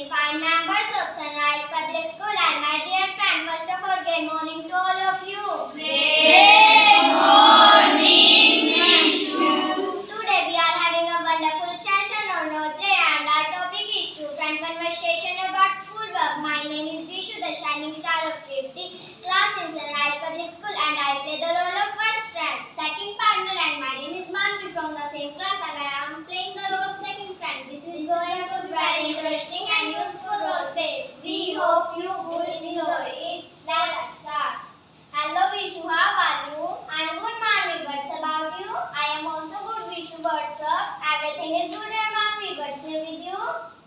fine members of Sunrise Public School and my dear friend, first of all, good morning to all of you. Good morning, Vishu. Today we are having a wonderful session on our day and our topic is two-friend conversation about schoolwork. My name is Vishu, the shining star of 50 class in Sunrise Public School and I play the role of first friend, second partner and my name is Manvi from the same class and I am playing the role of second friend. This is going to be very interesting and useful role play. We hope you will enjoy it. Let's start. Hello Vishu, how are you? I am good Manvi, what's about you? I am also good Vishu, what's up? Everything is good Manvi, what's new with you?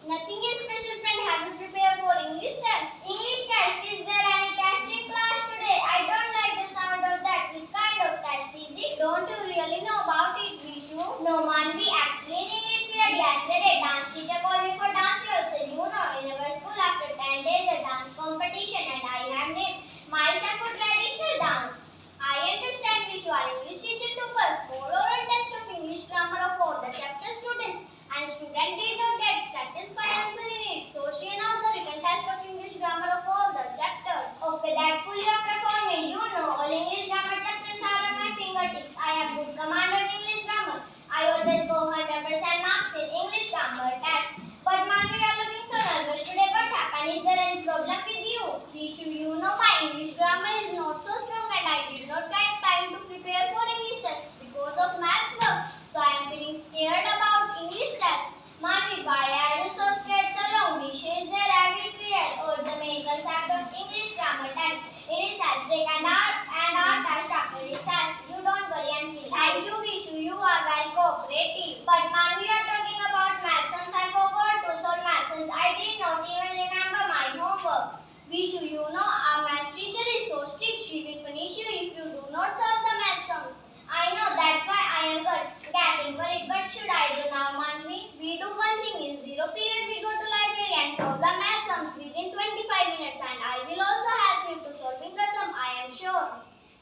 Nothing is special friend, have you prepared for English test? English test, is there any test in class today? I don't like the sound of that. Which kind of test is it? Don't you really know about it Vishu? No Manvi, actually in English period yesterday dance teacher called me for dance rehearsal. You know, in our school after 10 days a dance competition and I have named myself for traditional dance. I understand Vishu, our English teacher took us for oral test of English grammar of all the chapters to this and student did not get satisfied answering it. So she announced the written test of English grammar of all the chapters. Okay, that's fully okay for me. You know, all English grammar chapters are on my fingertips. I have good command on English grammar. I always go 100% marks in English grammar test. But Manvi, you are looking so nervous today. What happened? Is there any problem with you? Vishu, you know my English grammar is not so strong and I did not get time to prepare for English test because of maths work. So I am feeling scared about English test. Manvi, why are you so scared so long? Vishu is there and will create all the main concept of English grammar test. It is recess break and our test after recess. You don't worry and see. Thank you Vishu, you are very cooperative. But Manvi, you are talking about maths since I forgot to solve maths since I did not even remember my homework. Vishu, you know our maths teacher is so strict. She will punish you if you do not solve the maths sums. I know, that's why I am getting worried. What should I do now, Manvi? We do one thing. In zero period, we go to library and solve the maths sums within 25 minutes. And I will also help you to solving the sum, I am sure.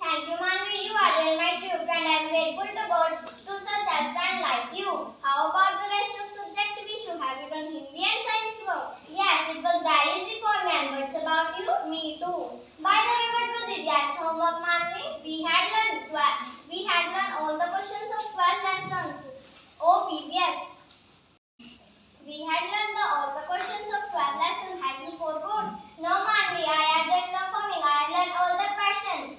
Thank you, Manvi. You are really my true friend. I am grateful to God to such a friend like you. How about the rest of subject, Vishu? Have you done Hindi and science work? Yes, it was very easy for me. And what's about you? Me too. By the way, what was it? Yes, homework, Manvi. We had learned all the questions of 12 lessons. Oh, PBS. We had learned all the questions of 12 lessons. Have you forgot? No, Manvi. I am just confirming. I have learned all the questions.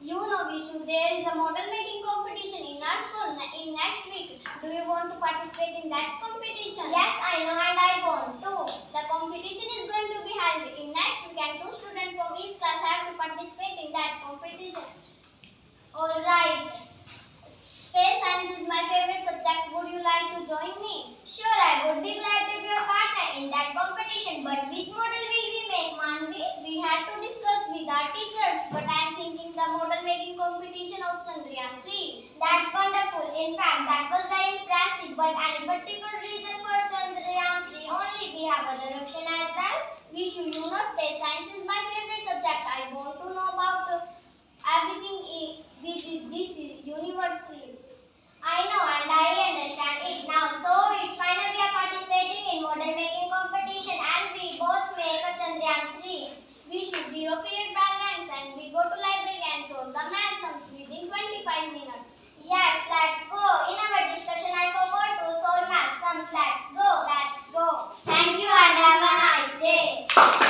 You know, Vishu, there is a model making competition in our school in next week. Do you want to participate in that competition? Yes, I know and I want to. The competition is going to be held in next week and 2 students from each class have to participate in that competition. Alright. Space science is my favorite subject. Would you like to join me? Sure, I would be glad to be a partner in that competition. But which model will we make, Manvi? We had to discuss with our teachers. But I am thinking the model making competition of Chandrayaan 3. That's wonderful. In fact, that was very impressive. But any particular reason for Chandrayaan 3 only? We have other option as well. Vishu, you know space science is my favorite subject. I want to know about everything with this universally. I know and I understand it now. So it's finally we are participating in model making competition and we both make a Chandrayaan 3. We should 0 period bell ranks and we go to library and solve the math sums within 25 minutes. Yes, let's go. In our discussion I forgot to solve math sums. Let's go. That's